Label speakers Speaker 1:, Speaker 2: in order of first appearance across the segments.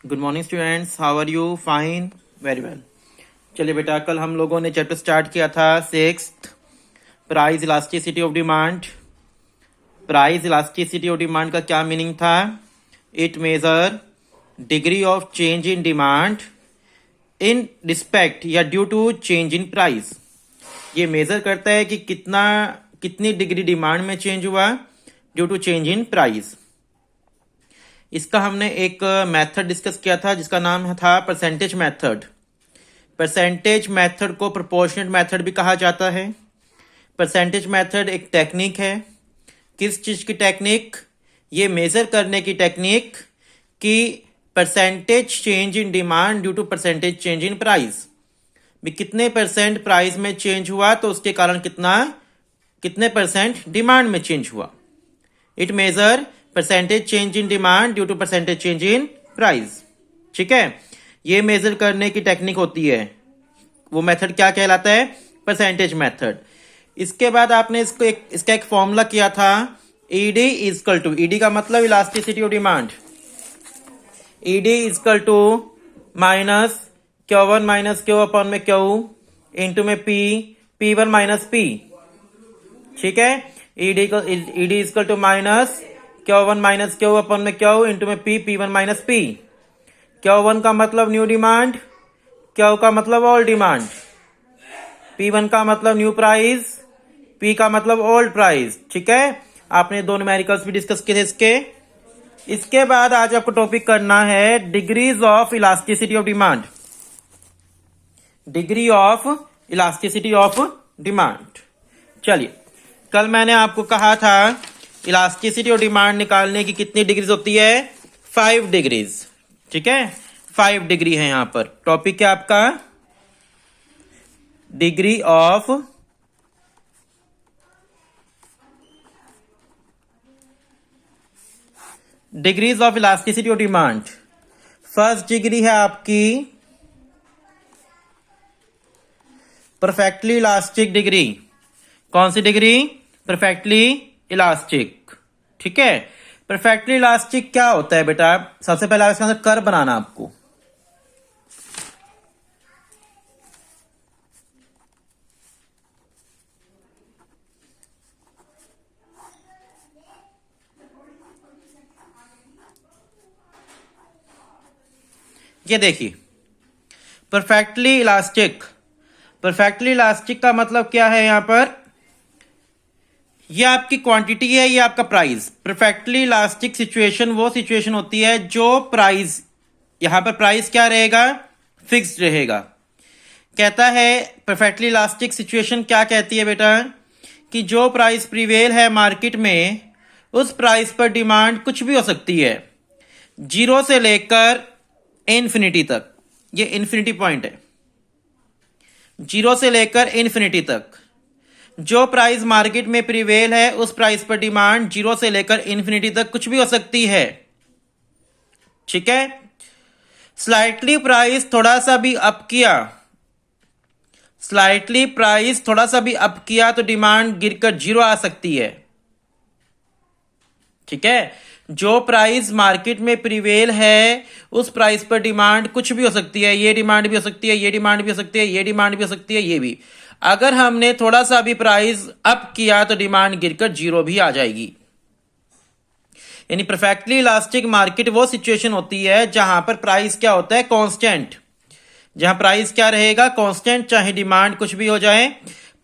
Speaker 1: Good morning students, how are you? Fine, very well. चलिए बेटा, कल हम लोगों ने चैप्टर स्टार्ट किया था sixth, price elasticity of demand. Price elasticity of demand का क्या मीनिंग था? It measure degree of change in demand in respect या due to change in price. ये मेजर करता है कि कितनी डिग्री डिमांड में चेंज हुआ due to change in price. इसका हमने एक मेथड डिस्कस किया था जिसका नाम था परसेंटेज मेथड। परसेंटेज मेथड को प्रोपोर्शनेट मेथड भी कहा जाता है। परसेंटेज मेथड एक टेक्निक है। किस चीज की टेक्निक? ये मेजर करने की टेक्निक कि percentage change in demand due to percentage change in price. भी कितने परसेंट प्राइस में चेंज हुआ तो उसके कारण कितने परसेंट डिमांड में चेंज हुआ। It measure percentage change in demand due to percentage change in price. ठीक है, ये मेजर करने की टेक्निक होती है। वो मेथड क्या कहलाता है? Percentage method. इसके बाद आपने इसका एक फॉर्मूला किया था, ईडी इजकल टू, ईडी का मतलब elasticity of demand. ED is equal to minus Q1 minus Q upon में Q इंटू में P1 माइनस P। ठीक है, ED is equal to minus Q1 minus Q upon में Q इंटू में P1 माइनस P। Q1 का मतलब न्यू डिमांड, Q का मतलब ओल्ड डिमांड, P1 का मतलब न्यू प्राइस, P का मतलब ओल्ड प्राइस। ठीक है, आपने दो न्यूमेरिकल्स भी डिस्कस किए थे इसके बाद आज आपको टॉपिक करना है degrees of elasticity of demand. Degree of elasticity of demand. चलिए, कल मैंने आपको कहा था इलास्टिसिटी ऑफ डिमांड निकालने की कितनी डिग्रीज होती है? 5 डिग्रीज। ठीक है, 5 डिग्री है। यहां पर टॉपिक क्या आपका? Degree of degrees of elasticity of demand. First degree है आपकी परफेक्टली इलास्टिक डिग्री। कौन सी डिग्री? Perfectly elastic. ठीक है, परफेक्टली इलास्टिक क्या होता है बेटा? सबसे पहले इसके अंदर कर्व बनाना आपको। ये देखिए, परफेक्टली इलास्टिक। परफेक्टली इलास्टिक का मतलब क्या है? यहां पर ये आपकी क्वांटिटी है, ये आपका प्राइस। परफेक्टली इलास्टिक सिचुएशन वो सिचुएशन होती है जो प्राइस, यहां पर प्राइस क्या रहेगा? फिक्स्ड रहेगा। कहता है परफेक्टली इलास्टिक सिचुएशन क्या कहती है बेटा? कि जो प्राइस प्रिवेल है मार्केट में, उस प्राइस पर डिमांड कुछ भी हो सकती है, 0 से लेकर इन्फिनिटी तक। ये इन्फिनिटी पॉइंट है, 0 से लेकर इन्फिनिटी तक। जो प्राइस मार्केट में प्रिवेल है उस प्राइस पर डिमांड 0 से लेकर इन्फिनिटी तक कुछ भी हो सकती है। ठीक है, स्लाइटली प्राइस थोड़ा सा भी अप किया, स्लाइटली प्राइस थोड़ा सा भी अप किया तो डिमांड गिरकर 0 आ सकती है। ठीक है, जो प्राइस मार्केट में प्रिवेल है उस प्राइस पर डिमांड कुछ भी हो सकती है। ये डिमांड भी हो सकती है, ये डिमांड भी हो सकती है, ये डिमांड भी हो सकती है, ये भी। अगर हमने थोड़ा सा भी प्राइस अप किया तो डिमांड गिरकर 0 भी आ जाएगी। यानी परफेक्टली इलास्टिक मार्केट वो सिचुएशन होती है जहां पर प्राइस क्या होता है? कांस्टेंट। जहां प्राइस क्या रहेगा? कांस्टेंट। चाहे डिमांड कुछ भी हो जाए,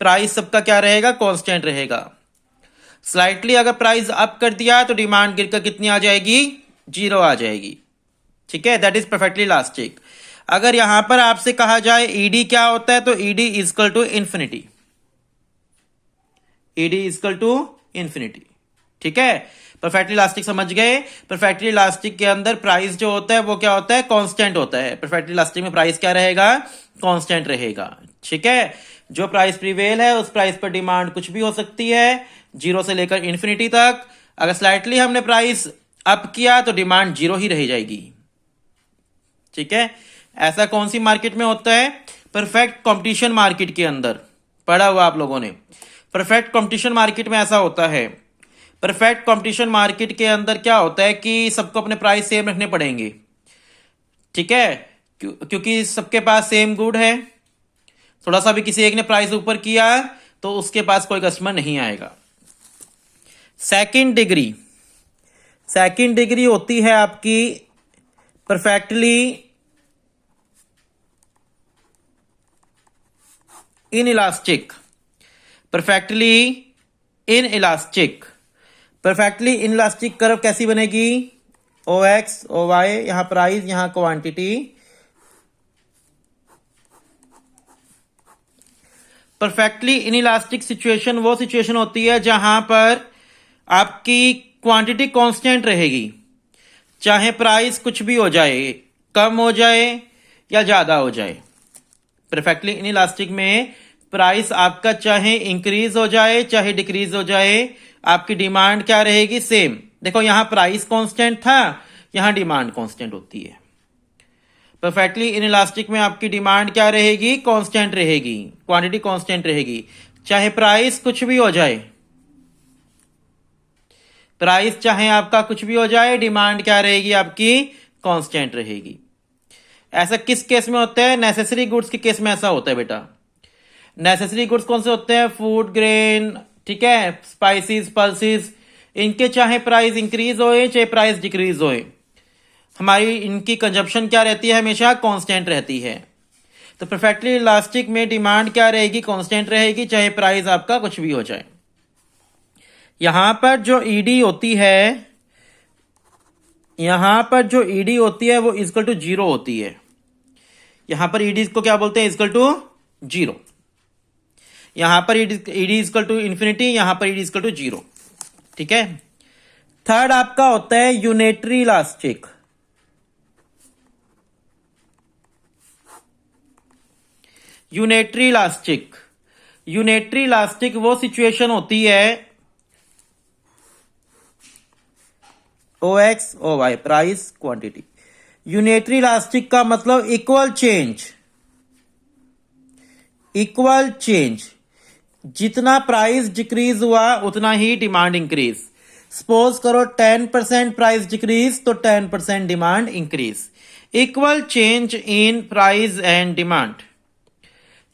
Speaker 1: प्राइस सबका क्या रहेगा? कांस्टेंट रहेगा। स्लाइटली अगर प्राइस अप कर दिया तो डिमांड गिरकर कितनी आ जाएगी? 0 आ जाएगी। ठीक है, दैट इज परफेक्टली इलास्टिक। अगर यहां पर आपसे कहा जाए ईडी क्या होता है, तो ED is equal to infinity. ED is equal to infinity. ठीक है, परफेक्टली इलास्टिक समझ गए? परफेक्टली इलास्टिक के अंदर प्राइस जो होता है वो क्या होता है? कांस्टेंट होता है। परफेक्टली इलास्टिक में प्राइस क्या रहेगा? कांस्टेंट रहेगा। ठीक है, जो प्राइस प्रिवेल है उस प्राइस पर डिमांड कुछ भी हो सकती है, 0 से लेकर इंफिनिटी तक। अगर स्लाइटली हमने प्राइस अप किया तो डिमांड 0 ही रह जाएगी। ठीक है, ऐसा कौन सी मार्केट में होता है? परफेक्ट कंपटीशन मार्केट के अंदर पढ़ा हुआ आप लोगों ने। परफेक्ट कंपटीशन मार्केट में ऐसा होता है। परफेक्ट कंपटीशन मार्केट के अंदर क्या होता है कि सबको अपने प्राइस सेम रखने पड़ेंगे। ठीक है, क्योंकि सबके पास सेम गुड है। थोड़ा सा भी किसी एक ने प्राइस ऊपर किया तो उसके पास कोई कस्टमर नहीं आएगा। सेकंड डिग्री होती है आपकी perfectly inelastic. Perfectly inelastic curve कैसी बनेगी? ओ एक्स ओ वाई, यहां प्राइस यहां क्वांटिटी। परफेक्टली इनइलास्टिक सिचुएशन वो सिचुएशन होती है जहां पर आपकी क्वांटिटी कांस्टेंट रहेगी, चाहे प्राइस कुछ भी हो जाए, कम हो जाए या ज्यादा हो जाए। परफेक्टली इनइलास्टिक में प्राइस आपका चाहे इंक्रीज हो जाए चाहे डिक्रीज हो जाए, आपकी डिमांड क्या रहेगी? सेम। देखो यहां प्राइस कांस्टेंट था, यहां डिमांड कांस्टेंट होती है। परफेक्टली इनइलास्टिक में आपकी डिमांड क्या रहेगी? कांस्टेंट रहेगी, क्वांटिटी कांस्टेंट रहेगी, चाहे प्राइस कुछ भी हो जाए। प्राइस चाहे आपका कुछ भी हो जाए, डिमांड क्या रहेगी? आपकी कांस्टेंट रहेगी। ऐसा किस केस में होता है? नेसेसरी गुड्स के केस में ऐसा होता है बेटा। नेसेसरी गुड्स कौन से होते हैं? फूड ग्रेन, ठीक है, स्पाइसेस, पल्सेस, इनके चाहे प्राइस इंक्रीज होए चाहे प्राइस डिक्रीज होए, हमारी इनकी कंजप्शन क्या रहती है? हमेशा कांस्टेंट रहती है। तो परफेक्टली इलास्टिक में डिमांड क्या रहेगी? कांस्टेंट रहेगी, चाहे प्राइस आपका कुछ भी हो जाए। यहां पर जो ईडी होती है, वो इक्वल टू जीरो होती है। यहां पर ईडी को क्या बोलते हैं? Equal to zero. यहां पर ईडी इक्वल टू इंफिनिटी, यहां पर ईडी इक्वल टू जीरो। ठीक है। थर्ड आपका होता है यूनिटरी इलास्टिक। यूनिटरी इलास्टिक वो सिचुएशन होती है O X O Y, price quantity. Unitary elastic का मतलब इक्वल चेंज। जितना प्राइस डिक्रीज हुआ उतना ही डिमांड इंक्रीज। सपोज करो 10% प्राइस डिक्रीज तो 10% demand increase. Equal change in price and demand.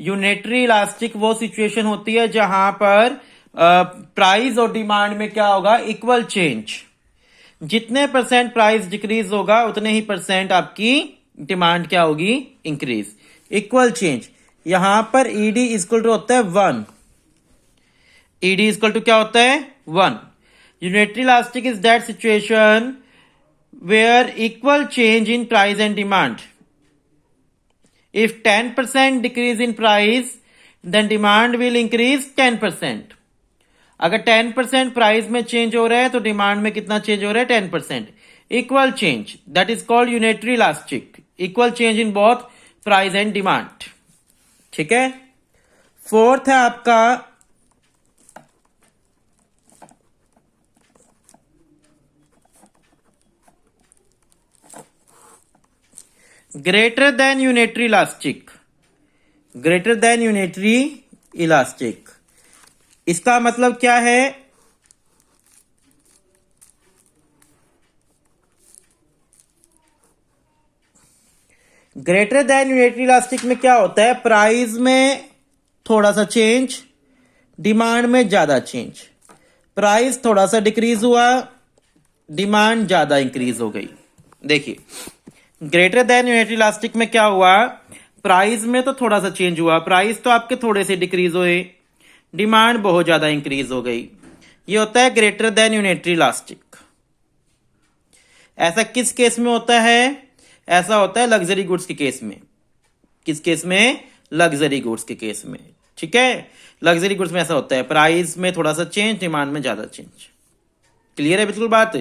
Speaker 1: Unitary elastic वो सिचुएशन होती है जहां पर प्राइस और डिमांड में क्या होगा? Equal change. जितने परसेंट प्राइस डिक्रीज होगा उतने ही परसेंट आपकी डिमांड क्या होगी? इंक्रीज। Equal change. यहां पर ईडी इक्वल टू होता है 1। ईडी इक्वल टू क्या होता है? 1। Unitary elastic is that situation where equal change in price and demand. If 10% decrease in price, then demand will increase 10%. अगर 10% प्राइस में चेंज हो रहा है तो डिमांड में कितना चेंज हो रहा है? 10%। Equal change, that is called unitary elastic. Equal change in both price and demand. ठीक है। फोर्थ है आपका ग्रेटर देन यूनिटरी इलास्टिक। इसका मतलब क्या है? ग्रेटर देन यूनिटरी इलास्टिक में क्या होता है? प्राइस में थोड़ा सा चेंज, डिमांड में ज्यादा चेंज। प्राइस थोड़ा सा डिक्रीज हुआ, डिमांड ज्यादा इंक्रीज हो गई। देखिए ग्रेटर देन यूनिटरी इलास्टिक में क्या हुआ? प्राइस में तो थोड़ा सा चेंज हुआ, प्राइस तो आपके थोड़े से डिक्रीज हुए, डिमांड बहुत ज्यादा इंक्रीज हो गई। ये होता है ग्रेटर देन यूनिटरी इलास्टिक। ऐसा किस केस में होता है? ऐसा होता है लग्जरी गुड्स के केस में। किस केस में? लग्जरी गुड्स के केस में। ठीक है। लग्जरी गुड्स में ऐसा होता है, प्राइस में थोड़ा सा चेंज, डिमांड में ज्यादा चेंज। क्लियर है बिल्कुल बात?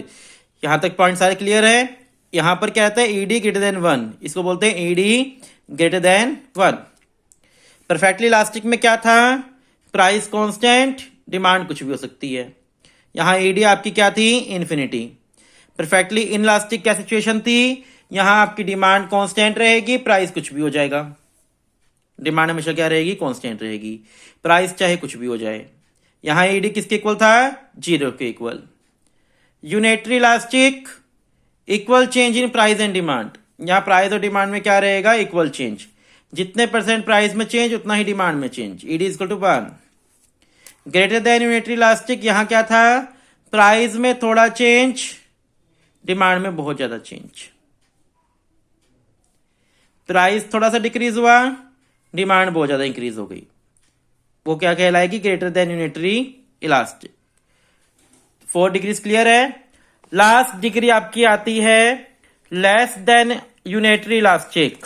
Speaker 1: यहां तक पॉइंट सारे क्लियर है। यहां पर क्या आता है? ईडी ग्रेटर देन 1, इसको बोलते हैं ED greater than 1। Perfectly elastic में क्या था? प्राइस कांस्टेंट, डिमांड कुछ भी हो सकती है। यहां ईडी आपकी क्या थी? इन्फिनिटी। परफेक्टली इनइलास्टिक क्या सिचुएशन थी? यहां आपकी डिमांड कांस्टेंट रहेगी, प्राइस कुछ भी हो जाएगा। डिमांड हमेशा क्या रहेगी? कांस्टेंट रहेगी, प्राइस चाहे कुछ भी हो जाए। यहां ईडी किसके इक्वल था? 0 के equal. Unitary elastic equal change in price and demand. यहाँ प्राइस और डिमांड में क्या रहेगा, इक्वल चेंज। जितने परसेंट प्राइस में चेंज उतना ही डिमांड में change, ED equal to 1। Greater than unitary elastic, यहाँ क्या था, प्राइस में थोड़ा चेंज, डिमांड में बहुत ज्यादा चेंज। प्राइस थोड़ा सा डिक्रीज हुआ, डिमांड बहुत ज्यादा इंक्रीज हो गई, वो क्या कहलाएगी, greater than unitary elastic. 4 degrees clear है। लास्ट डिग्री आपकी आती है less than unitary elastic.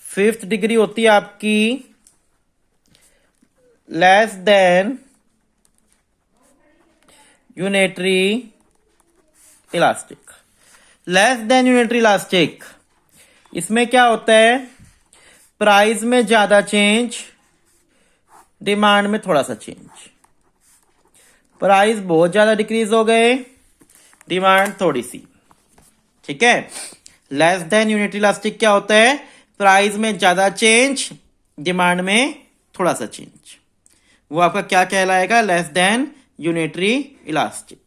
Speaker 1: Fifth degree होती है आपकी less than unitary elastic. Less than unitary elastic, इसमें क्या होता है, प्राइस में ज्यादा चेंज, डिमांड में थोड़ा सा चेंज। प्राइस बहुत ज्यादा डिक्रीज हो गए, डिमांड थोड़ी सी, ठीक है। लेस देन यूनिटरी इलास्टिक क्या होता है, प्राइस में ज्यादा चेंज, डिमांड में थोड़ा सा चेंज, वो आपका क्या कहलाएगा, लेस देन यूनिटरी इलास्टिक।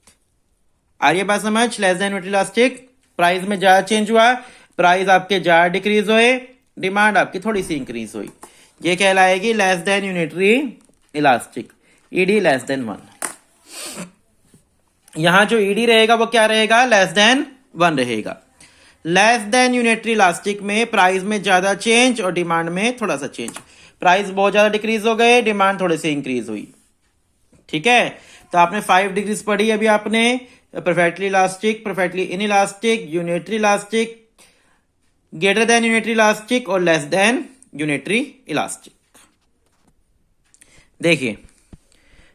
Speaker 1: आ रही है बात समझ, less than unitary elastic, price में ज्यादा चेंज हुआ, प्राइस आपके ज्यादा डिक्रीज हुए, डिमांड आपकी थोड़ी सी इंक्रीज हुई, ये कहलाएगी less than unitary elastic. ED less than 1। यहां जो ईडी रहेगा वो क्या रहेगा, लेस देन 1 रहेगा। लेस देन यूनिटरी इलास्टिक में प्राइस में ज्यादा चेंज और डिमांड में थोड़ा सा चेंज, प्राइस बहुत ज्यादा डिक्रीज हो गए, डिमांड थोड़ी सी इंक्रीज हुई, ठीक है। तो आपने 5 डिग्रीज पढ़ी अभी आपने, perfectly elastic, perfectly inelastic, unitary elastic, greater than unitary elastic और लेस देन यूनिटरी इलास्टिक। देखिए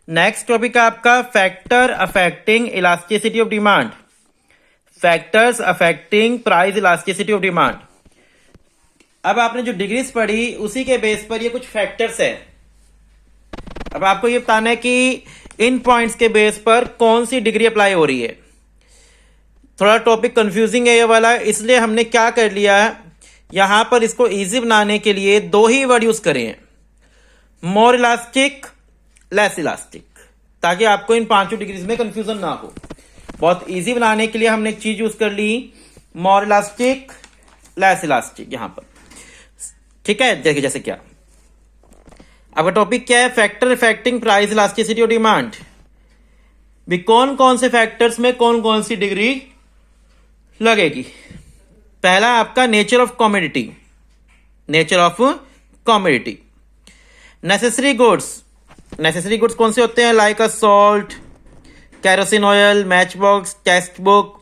Speaker 1: नेक्स्ट टॉपिक आपका factor affecting elasticity of demand, factors affecting price elasticity of demand. अब आपने जो डिग्रीज पढ़ी उसी के बेस पर ये कुछ फैक्टर्स है। अब आपको ये बताना है कि इन पॉइंट्स के बेस पर कौन सी डिग्री अप्लाई हो रही है। थोड़ा टॉपिक कंफ्यूजिंग है ये वाला, इसलिए हमने क्या कर लिया, यहां पर इसको इजी बनाने के लिए 2 ही वर्ड यूज करें हैं, मोर इलास्टिक, लेस इलास्टिक, ताकि आपको इन 5 डिग्रीज में कंफ्यूजन ना हो। बहुत इजी बनाने के लिए हमने एक चीज यूज कर ली, मोर इलास्टिक, लेस इलास्टिक यहां पर, ठीक है। देखिए जैसे क्या, आपका टॉपिक क्या है, फैक्टर इफेक्टिंग प्राइस इलास्टिसिटी और डिमांड। भी कौन कौन से फैक्टर्स में कौन कौन सी डिग्री लगेगी। पहला आपका nature of commodity, nature of commodity. Necessary goods, necessary goods कौन से होते हैं, like a salt, kerosene oil, match box, text book,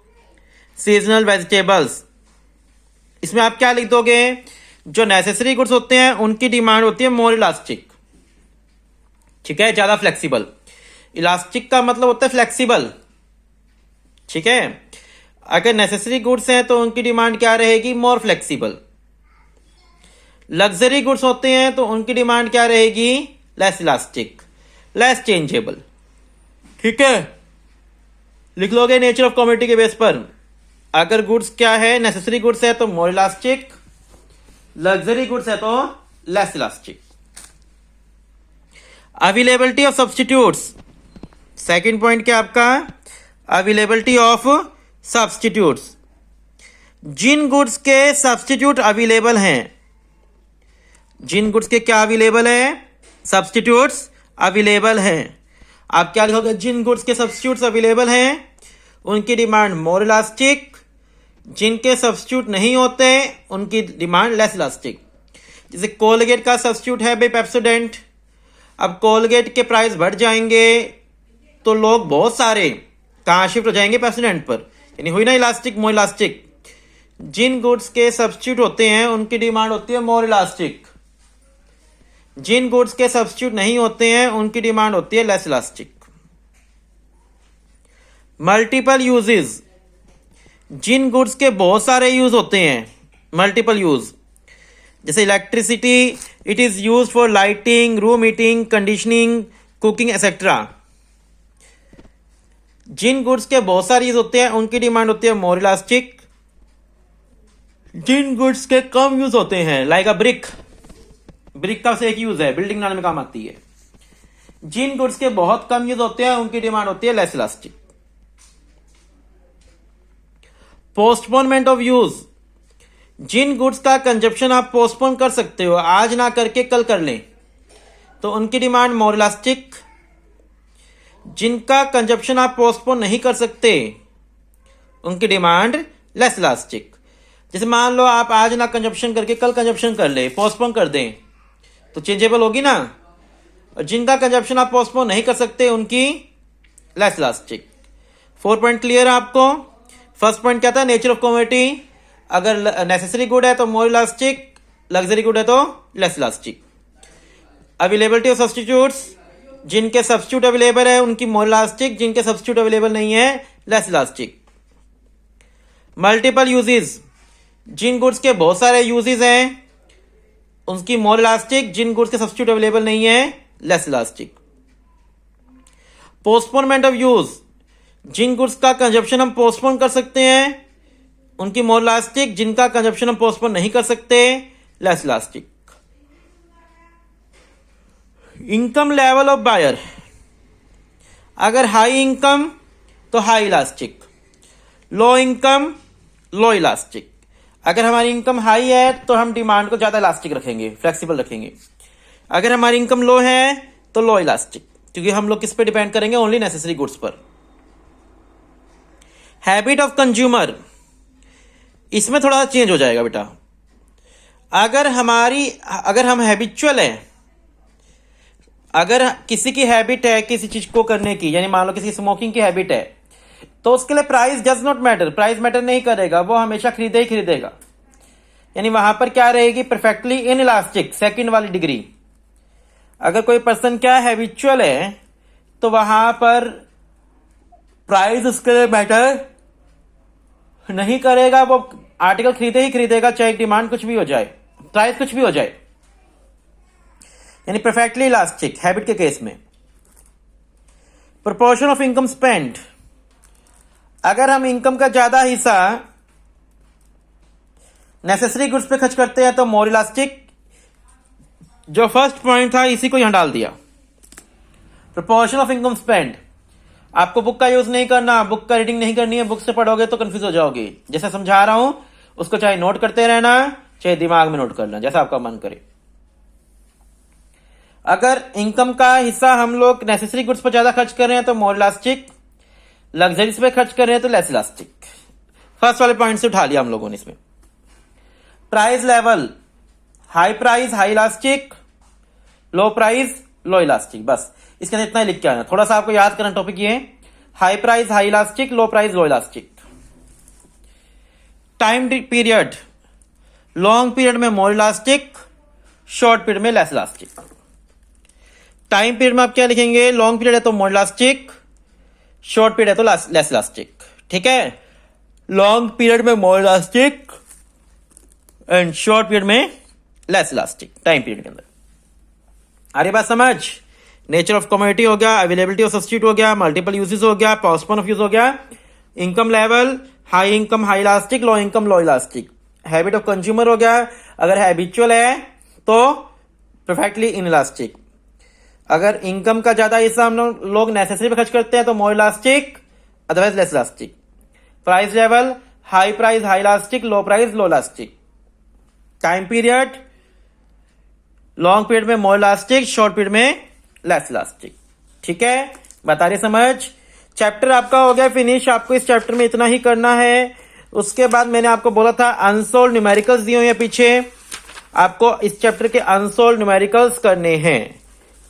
Speaker 1: seasonal vegetables. इसमें आप क्या लिख दोगे, जो नेसेसरी गुड्स होते हैं उनकी डिमांड होती है मोर इलास्टिक, ठीक है, ज्यादा फ्लेक्सिबल। इलास्टिक का मतलब होता है फ्लेक्सिबल, ठीक है। अगर नेसेसरी गुड्स हैं तो उनकी डिमांड क्या रहेगी, मोर फ्लेक्सिबल। लग्जरी गुड्स होते हैं तो उनकी डिमांड क्या रहेगी, लेस इलास्टिक, लेस चेंजेबल, ठीक है। लिख लोगे नेचर ऑफ कॉमोडिटी के बेस पर। अगर गुड्स क्या है, नेसेसरी गुड्स है तो मोर इलास्टिक, लग्जरी गुड्स है तो less elastic. Availability of substitutes, second point क्या आपका, अवेलेबिलिटी ऑफ सब्सटीट्यूट्स। जिन गुड्स के सब्सटीट्यूट अवेलेबल हैं, जिन गुड्स के क्या अवेलेबल है, सब्सटीट्यूट्स अवेलेबल हैं। आप क्या लिखोगे, जिन गुड्स के सब्सटीट्यूट्स अवेलेबल हैं उनकी डिमांड मोर इलास्टिक, जिनके सब्सटीट्यूट नहीं होते उनकी डिमांड लेस इलास्टिक। जैसे कोलगेट का सब्सटीट्यूट है भाई पेप्सोडेंट, अब कोलगेट के प्राइस बढ़ जाएंगे तो लोग बहुत सारे कहां शिफ्ट हो जाएंगे, पेप्सोडेंट पर, यानी हुई ना इलास्टिक मोर इलास्टिक। जिन गुड्स के सब्सटीट्यूट होते हैं उनकी डिमांड होती है मोर इलास्टिक, जिन गुड्स के सब्सटीट्यूट नहीं होते हैं उनकी डिमांड होती है लेस इलास्टिक। मल्टीपल यूजेस, जिन गुड्स के बहुत सारे यूज होते हैं, मल्टीपल यूज, जैसे electricity, it is use for lighting, room heating, conditioning, cooking etcetera. जिन गुड्स के बहुत सारे यूज होते हैं उनकी डिमांड होती है मोर इलास्टिक, जिन गुड्स के कम यूज होते हैं, लाइक अ ब्रिक, ब्रिक का से एक यूज है, बिल्डिंग बनाने में काम आती है। जिन गुड्स के बहुत कम यूज होते हैं उनकी डिमांड होती है less elastic. Postponement of use, जिन गुड्स का कंजप्शन आप पोस्टपोन कर सकते हो, आज ना करके कल कर लें, तो उनकी डिमांड मोर इलास्टिक। जिनका कंजप्शन आप पोस्टपोन नहीं कर सकते, उनकी डिमांड लेस इलास्टिक। जैसे मान लो आप आज ना कंजप्शन करके कल कंजप्शन कर ले, पोस्टपोन कर दें, तो चेंजेबल होगी ना। और जिनका कंजप्शन आप पोस्टपोन नहीं कर सकते, उनकी लेस इलास्टिक। 4 पॉइंट क्लियर है आपको। फर्स्ट पॉइंट क्या था, नेचर ऑफ कमोडिटी, अगर नेसेसरी गुड है तो मोर इलास्टिक, लग्जरी गुड है तो less elastic. Availability of substitutes, जिनके सब्सटीट्यूट अवेलेबल है उनकी मोर इलास्टिक, जिनके सब्सटीट्यूट अवेलेबल नहीं है लेस इलास्टिक। मल्टीपल यूजेस, जिन गुड्स के बहुत सारे यूजेस हैं उनकी मोर इलास्टिक, जिन गुड्स के सब्सटीट्यूट अवेलेबल नहीं है less elastic. Postponement of use, जिन गुड्स का कंजप्शन हम पोस्टपोन कर सकते हैं उनकी मोर इलास्टिक, जिनका कंजप्शन हम पोस्टपोन नहीं कर सकते less elastic. Income level of buyer, अगर हाई इनकम तो high elastic, low income low elastic. अगर हमारी इनकम हाई है तो हम डिमांड को ज्यादा इलास्टिक रखेंगे, फ्लेक्सिबल रखेंगे। अगर हमारी इनकम लो है तो लो इलास्टिक, क्योंकि हम लोग किस पे डिपेंड करेंगे, ओनली नेसेसरी गुड्स पर। हैबिट ऑफ कंज्यूमर, इसमें थोड़ा सा चेंज हो जाएगा बेटा। अगर हम हैबिचुअल है, अगर किसी की हैबिट है किसी चीज को करने की, यानी मान लो किसी स्मोकिंग की हैबिट है, तो उसके लिए price does not matter, price matter नहीं करेगा, वो हमेशा खरीदे ही खरीदेगा। यानी वहां पर क्या रहेगी, परफेक्टली इन इलास्टिक, सेकंड वाली डिग्री। अगर कोई पर्सन क्या हैबिचुअल है तो वहां पर प्राइस उसके लिए मैटर नहीं करेगा, वो आर्टिकल खरीदे ही खरीदेगा, चाहे डिमांड कुछ भी हो जाए, प्राइस कुछ भी हो जाए। यानी परफेक्टली इलास्टिक हैबिट के केस में। प्रोपोर्शन ऑफ इनकम स्पेंड, अगर हम इनकम का ज्यादा हिस्सा नेसेसरी गुड्स पे खर्च करते हैं तो मोर इलास्टिक। जो फर्स्ट पॉइंट था इसी को यहां डाल दिया। प्रोपोर्शन ऑफ इनकम स्पेंड, आपको बुक का यूज नहीं करना, बुक का रीडिंग नहीं करनी है, बुक से पढ़ोगे तो कंफ्यूज हो जाओगे। जैसा समझा रहा हूं उसको चाहे नोट करते रहना, चाहे दिमाग में नोट करना, जैसा आपका मन करे। अगर इनकम का हिस्सा हम लोग नेसेसरी गुड्स पर ज्यादा खर्च कर रहे हैं तो मोर इलास्टिक, लग्जरीज पे खर्च कर रहे हैं तो लेस इलास्टिक। फर्स्ट वाले पॉइंट से उठा लिया हम लोगों ने इसमें। Price level, high price high elastic, low price low elastic, बस इसके अंदर इतना ही लिख के आना। थोड़ा सा आपको याद करना टॉपिक ये, high price high elastic, low price low elastic. Time period, long period में मोर इलास्टिक, शॉर्ट पीरियड में लेस इलास्टिक। टाइम पीरियड में आप क्या लिखेंगे, लॉन्ग पीरियड है तो मोर इलास्टिक, शॉर्ट पीरियड है तो लेस इलास्टिक। ठीक है, लॉन्ग पीरियड में more elastic and short period में लेस इलास्टिक, टाइम पीरियड के अंदर। आ रही बात समझ। नेचर ऑफ कमोडिटी हो गया, अवेलेबिलिटी ऑफ सब्स्टिट्यूट हो गया, मल्टीपल यूजेस हो गया, पोस्टपोन ऑफ यूज हो गया, income level, high income high elastic, low income low elastic. Habit of consumer हो गया, अगर हैबिचुअल है तो परफेक्टली इन इलास्टिक। अगर इनकम का ज्यादा हिस्सा हम लोग नेसेसरी पे खर्च करते हैं तो more elastic, otherwise less elastic. Price level, high price high elastic, low price low elastic. Time period, long period में मोर इलास्टिक, शॉर्ट पीरियड में लेस इलास्टिक। ठीक है, बता रही समझ। चैप्टर आपका हो गया फिनिश। आपको इस चैप्टर में इतना ही करना है। उसके बाद मैंने आपको बोला था अनसोल्ड न्यूमेरिकल्स दिए हुए हैं पीछे, आपको इस चैप्टर के अनसोल्ड न्यूमेरिकल्स करने हैं।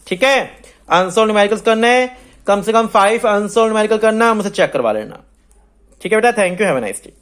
Speaker 1: ठीक है, अनसोल्ड न्यूमेरिकल्स करने, कम से कम 5 अनसोल्ड न्यूमेरिकल करना, मुझसे चेक करवा लेना। ठीक है बेटा, thank you, have a nice day.